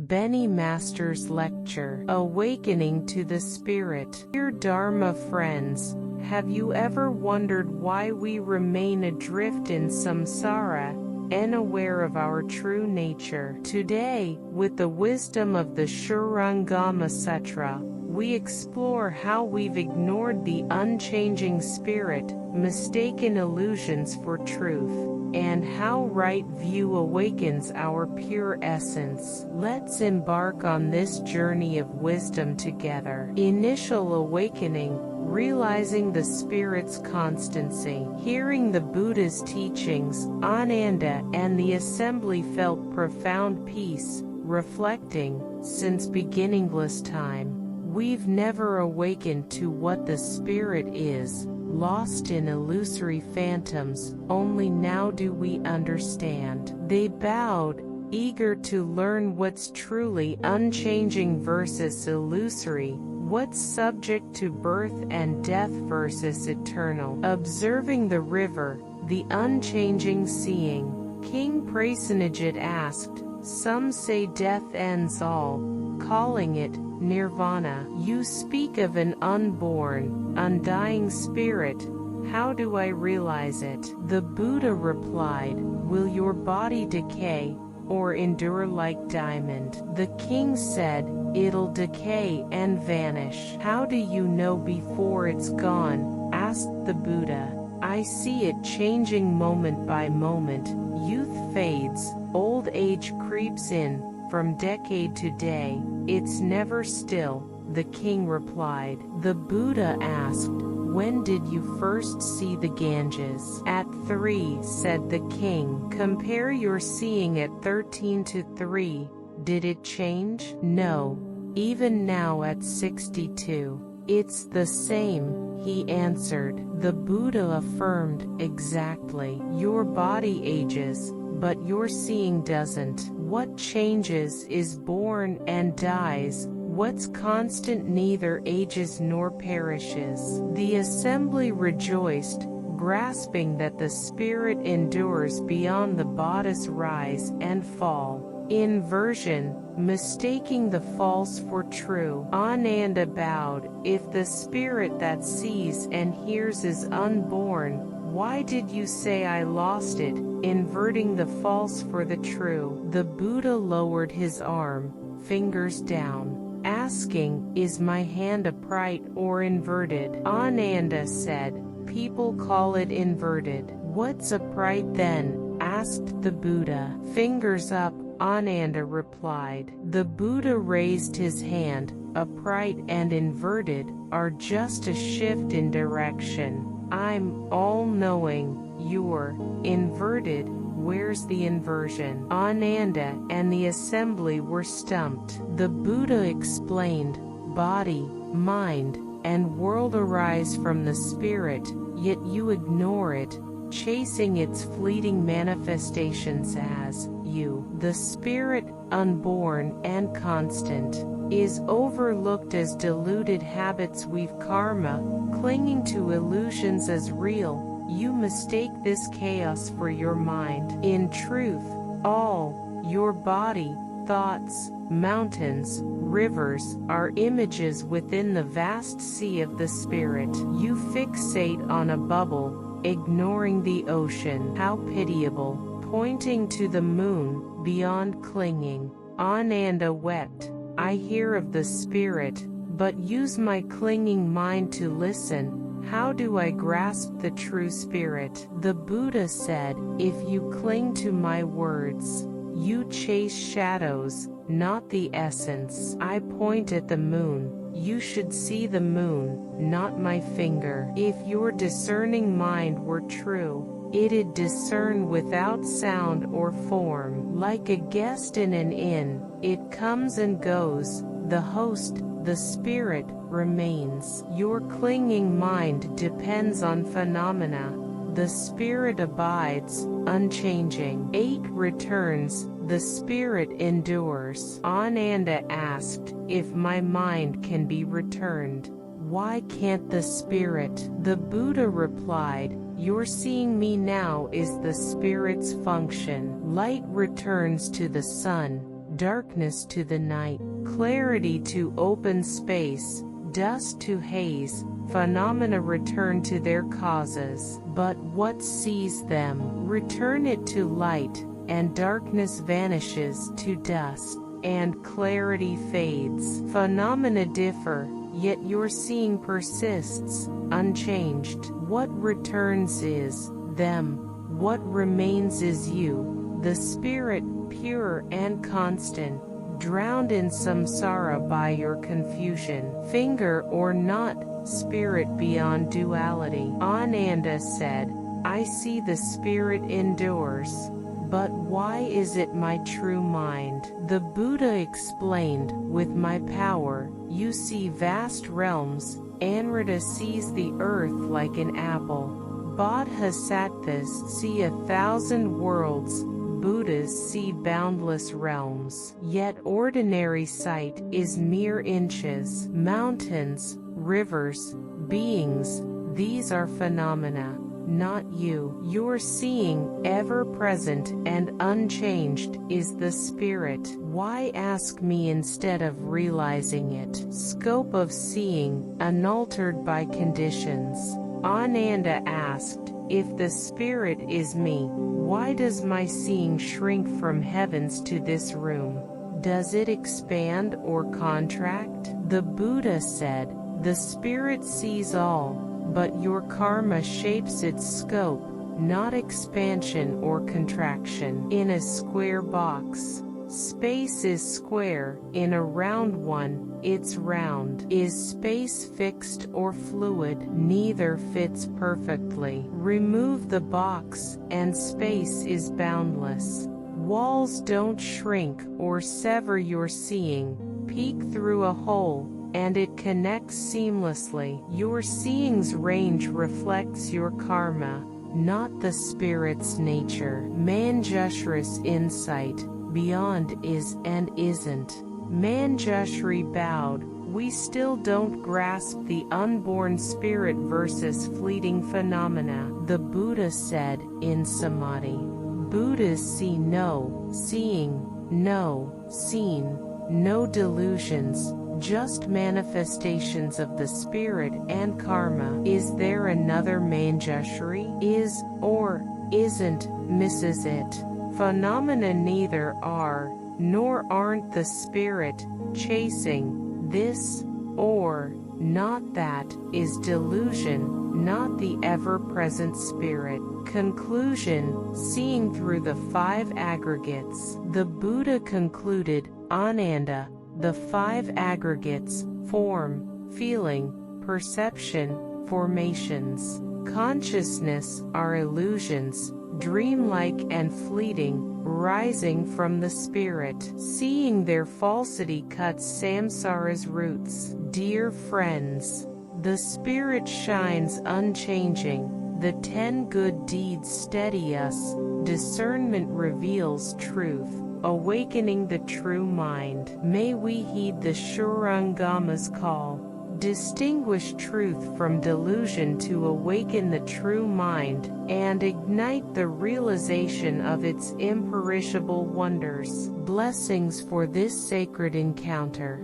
Bennie Master's lecture, Awakening to the Spirit. Dear Dharma friends, have you ever wondered why we remain adrift in samsara, unaware of our true nature? Today, with the wisdom of the Shurangama Sutra, we explore how we've ignored the unchanging spirit, mistaken illusions for truth, and how right view awakens our pure essence. Let's embark on this journey of wisdom together. Initial awakening, realizing the Spirit's constancy. Hearing the Buddha's teachings, Ananda and the assembly felt profound peace, reflecting, since beginningless time, we've never awakened to what the Spirit is, lost in illusory phantoms, only now do we understand. They bowed, eager to learn what's truly unchanging versus illusory, what's subject to birth and death versus eternal. Observing the river, the unchanging seeing, King Prasenajit asked, some say death ends all, calling it nirvana. You speak of an unborn, undying spirit. How do I realize it? The Buddha replied, will your body decay, or endure like diamond? The king said, it'll decay and vanish. How do you know before it's gone? Asked the Buddha. I see it changing moment by moment. Youth fades, old age creeps in, from decade to day, it's never still, the king replied. The Buddha asked, when did you first see the Ganges? At 3, said the king. Compare your seeing at 13 to 3. Did it change? No. Even now at 62. It's the same, he answered. The Buddha affirmed, exactly. Your body ages, but your seeing doesn't. What changes is born and dies. What's constant neither ages nor perishes. The assembly rejoiced, grasping that the spirit endures beyond the body's rise and fall. Inversion, mistaking the false for true. Ananda bowed, if the spirit that sees and hears is unborn, why did you say I lost it, inverting the false for the true? The Buddha lowered his arm, fingers down, asking, is my hand upright or inverted? Ananda said, people call it inverted. What's upright then? Asked the Buddha. Fingers up, Ananda replied. The Buddha raised his hand. Upright and inverted are just a shift in direction. I'm all-knowing, you're inverted. Where's the inversion? Ananda and the assembly were stumped. The Buddha explained, body, mind, and world arise from the spirit, yet you ignore it, chasing its fleeting manifestations as you. The spirit, unborn and constant, is overlooked as deluded habits weave karma, clinging to illusions as real. You mistake this chaos for your mind. In truth, all, your body, thoughts, mountains, rivers, are images within the vast sea of the spirit. You fixate on a bubble, ignoring the ocean. How pitiable, pointing to the moon, beyond clinging. Ananda wept. I hear of the spirit, but use my clinging mind to listen. How do I grasp the true spirit? The Buddha said, if you cling to my words, you chase shadows, not the essence. I point at the moon, you should see the moon, not my finger. If your discerning mind were true, it'd discern without sound or form. Like a guest in an inn, it comes and goes, the host, the spirit, remains. Your clinging mind depends on phenomena. The spirit abides, unchanging. 8 returns, the spirit endures. Ananda asked, if my mind can be returned, why can't the spirit? The Buddha replied, your seeing me now is the spirit's function. Light returns to the sun, darkness to the night, clarity to open space, dust to haze. Phenomena return to their causes, but what sees them? Return it to light, and darkness vanishes to dust, and clarity fades. Phenomena differ, yet your seeing persists, unchanged. What returns is them, what remains is you, the spirit, pure and constant, drowned in samsara by your confusion. Finger or not, spirit beyond duality. Ananda said, I see the spirit endures. But why is it my true mind? The Buddha explained, with my power, you see vast realms. Anrita sees the earth like an apple. Bodhisattvas see 1,000 worlds. Buddhas see boundless realms. Yet ordinary sight is mere inches. Mountains, rivers, beings, these are phenomena, not you. Your seeing, ever present and unchanged, is the spirit. Why ask me instead of realizing it? Scope of seeing, unaltered by conditions. Ananda asked, if the spirit is me, why does my seeing shrink from heavens to this room? Does it expand or contract? The Buddha said, the spirit sees all, but your karma shapes its scope, not expansion or contraction. In a square box, space is square. In a round one, it's round. Is space fixed or fluid? Neither fits perfectly. Remove the box, and space is boundless. Walls don't shrink or sever your seeing. Peek through a hole, and it connects seamlessly. Your seeing's range reflects your karma, not the spirit's nature. Manjushri's insight, beyond is and isn't. Manjushri bowed, we still don't grasp the unborn spirit versus fleeting phenomena. The Buddha said, in Samadhi, Buddhas see no seeing, no seen, no delusions, just manifestations of the spirit and karma. Is there another Manjushri? Is, or isn't, misses it. Phenomena neither are, nor aren't the spirit, chasing, this, or, not that, is delusion, not the ever-present spirit. Conclusion, seeing through the 5 aggregates. The Buddha concluded, Ananda, the 5 aggregates, form, feeling, perception, formations, consciousness, are illusions, dreamlike and fleeting, rising from the spirit. Seeing their falsity cuts samsara's roots. Dear friends, the spirit shines unchanging. The 10 good deeds steady us. Discernment reveals truth, awakening the true mind. May we heed the Shurangama's call. Distinguish truth from delusion to awaken the true mind, and ignite the realization of its imperishable wonders. Blessings for this sacred encounter.